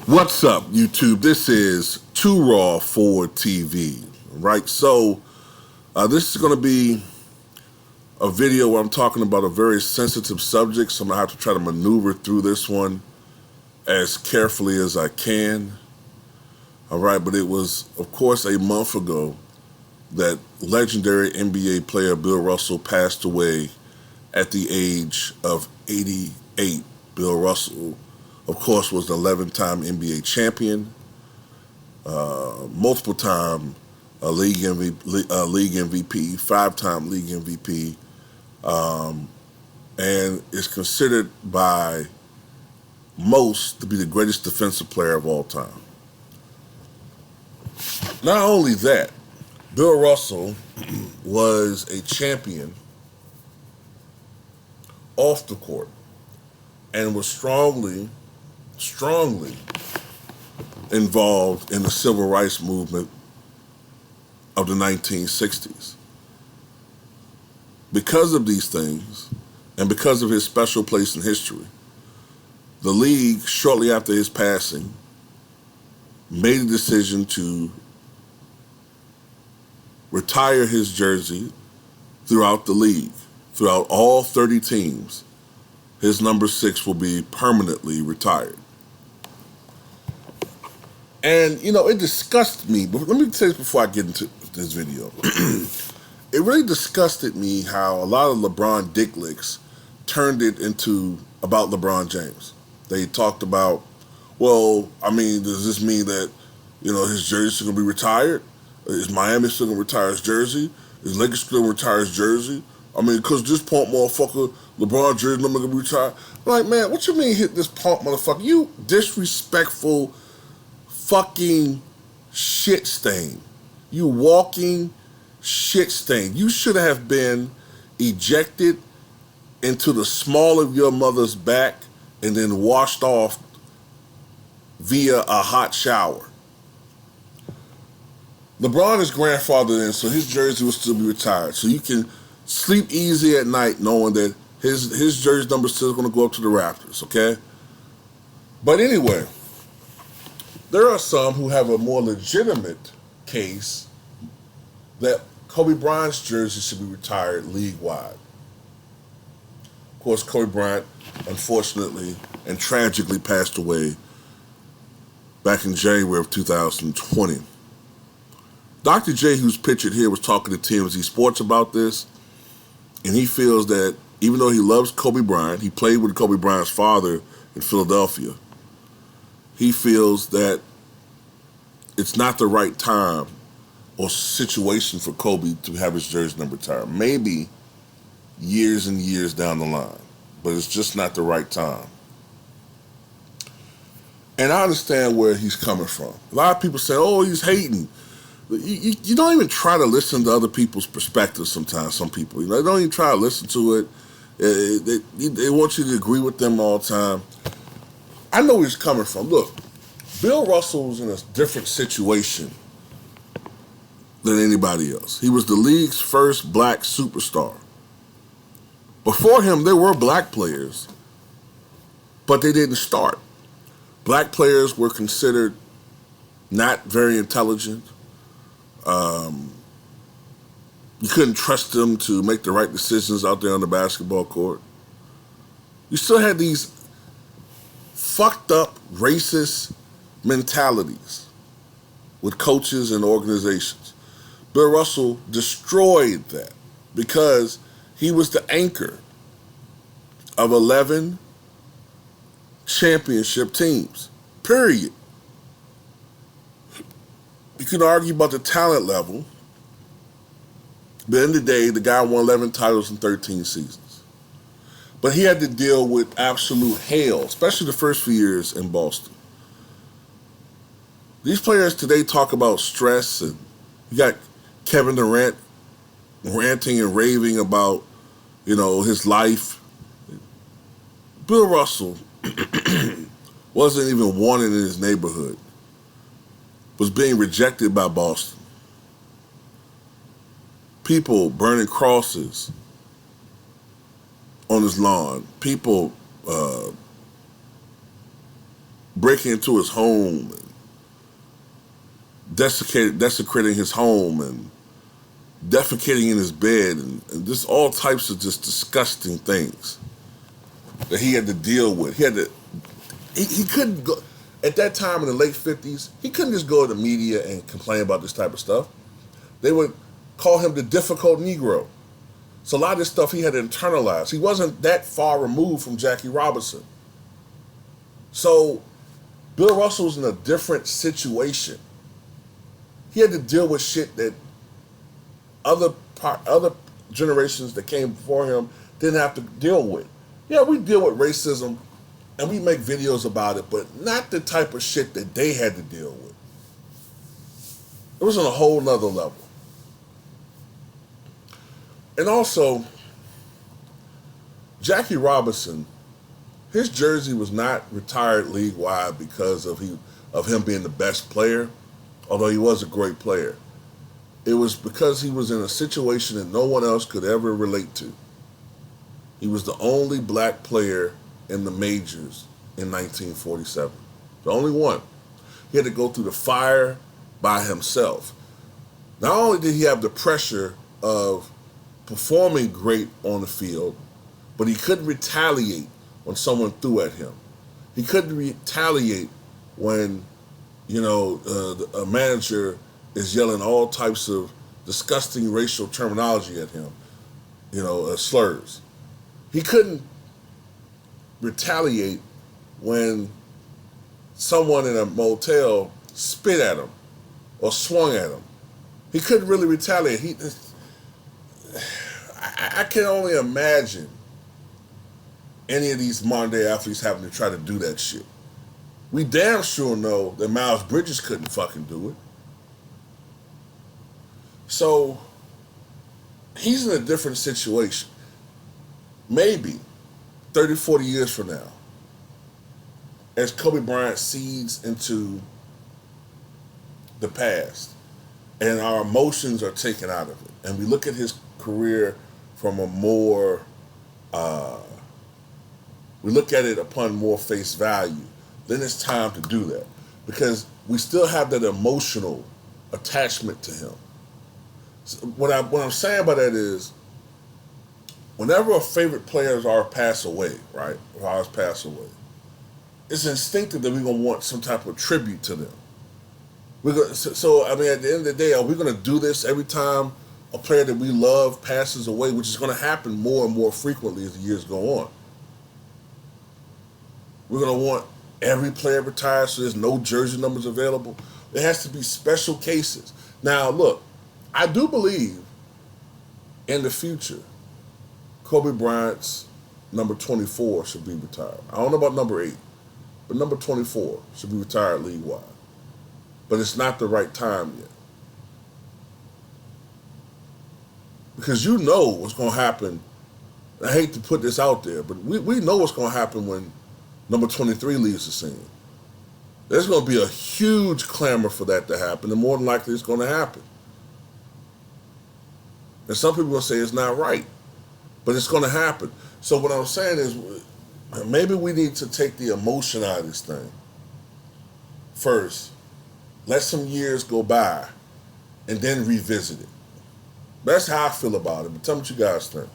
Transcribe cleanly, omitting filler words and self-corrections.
What's up, YouTube? This is Too Raw for TV, right? So, this is going to be a video where I'm talking about a very sensitive subject, so I'm going to have to try to maneuver through this one as carefully as I can. All right, but it was, of course, a month ago that legendary NBA player Bill Russell passed away at the age of 88. Bill Russell, of course, was the 11-time NBA champion, multiple-time league MVP, five-time league MVP, and is considered by most to be the greatest defensive player of all time. Not only that, Bill Russell was a champion off the court and was strongly involved in the civil rights movement of the 1960s. Because of these things, and because of his special place in history, the league, shortly after his passing, made a decision to retire his jersey throughout the league. Throughout all 30 teams, his number 6 will be permanently retired. And, it disgusted me. But let me say this before I get into this video. It really disgusted me how a lot of LeBron dick licks turned it into about LeBron James. They talked about, does this mean that, his jersey's going to be retired? Is Miami still going to retire his jersey? Is Lakers still going to retire his jersey? Because this punk motherfucker, LeBron jersey number going to be retired. I'm like, man, what you mean hit this punk motherfucker? You disrespectful fucking shit stain. You walking shit stain. You should have been ejected into the small of your mother's back and then washed off via a hot shower. LeBron is grandfathered in, so his jersey will still be retired. So you can sleep easy at night knowing that his jersey number is still going to go up to the Raptors, okay? But anyway, there are some who have a more legitimate case that Kobe Bryant's jersey should be retired league-wide. Of course, Kobe Bryant, unfortunately and tragically, passed away back in January of 2020. Dr. J, who's pictured here, was talking to TMZ Sports about this, and he feels that even though he loves Kobe Bryant, he played with Kobe Bryant's father in Philadelphia, he feels that it's not the right time or situation for Kobe to have his jersey number retired. Maybe years and years down the line, but it's just not the right time. And I understand where he's coming from. A lot of people say, oh, he's hating. You don't even try to listen to other people's perspectives sometimes, some people. They don't even try to listen to it. They want you to agree with them all the time. I know where he's coming from. Look, Bill Russell's in a different situation than anybody else. He was the league's first black superstar. Before him, there were black players, but they didn't start. Black players were considered not very intelligent. You couldn't trust them to make the right decisions out there on the basketball court. You still had these fucked up racist mentalities with coaches and organizations. Bill Russell destroyed that because he was the anchor of 11 championship teams, period. You can argue about the talent level, but at the end of the day, the guy won 11 titles in 13 seasons. But he had to deal with absolute hell, especially the first few years in Boston. These players today talk about stress, and you got Kevin Durant ranting and raving about, his life. Bill Russell wasn't even wanted in his neighborhood, was being rejected by Boston. People burning crosses on his lawn. People breaking into his home, and desecrating his home, and defecating in his bed, and just all types of just disgusting things that he had to deal with. He couldn't go, at that time in the late 50s, he couldn't just go to the media and complain about this type of stuff. They would call him the difficult Negro. So a lot of this stuff he had to internalize. He wasn't that far removed from Jackie Robinson. So Bill Russell was in a different situation. He had to deal with shit that other generations that came before him didn't have to deal with. Yeah, we deal with racism and we make videos about it, but not the type of shit that they had to deal with. It was on a whole nother level. And also, Jackie Robinson, his jersey was not retired league-wide because of him being the best player, although he was a great player. It was because he was in a situation that no one else could ever relate to. He was the only black player in the majors in 1947. The only one. He had to go through the fire by himself. Not only did he have the pressure of performing great on the field, but he couldn't retaliate when someone threw at him. He couldn't retaliate when, a manager is yelling all types of disgusting racial terminology at him, slurs. He couldn't retaliate when someone in a motel spit at him or swung at him. He couldn't really retaliate. I can only imagine any of these modern day athletes having to try to do that shit. We damn sure know that Miles Bridges couldn't fucking do it. So he's in a different situation. Maybe 30, 40 years from now, as Kobe Bryant seeds into the past and our emotions are taken out of it, and we look at his career from a more, we look at it upon more face value, then it's time to do that. Because we still have that emotional attachment to him. So what I'm saying by that is, whenever a favorite player of ours pass away, right? Or ours pass away, it's instinctive that we're gonna want some type of tribute to them. So at the end of the day, are we gonna do this every time a player that we love passes away, which is gonna happen more and more frequently as the years go on? We're gonna want every player retired so there's no jersey numbers available. There has to be special cases. Now, look, I do believe in the future, Kobe Bryant's number 24 should be retired. I don't know about number 8, but number 24 should be retired league-wide. But it's not the right time yet. Because you know what's going to happen. I hate to put this out there, but we know what's going to happen when number 23 leaves the scene. There's going to be a huge clamor for that to happen, and more than likely it's going to happen. And some people will say it's not right, but it's going to happen. So what I'm saying is, maybe we need to take the emotion out of this thing first, let some years go by, and then revisit it. That's how I feel about it, but tell me what you guys think.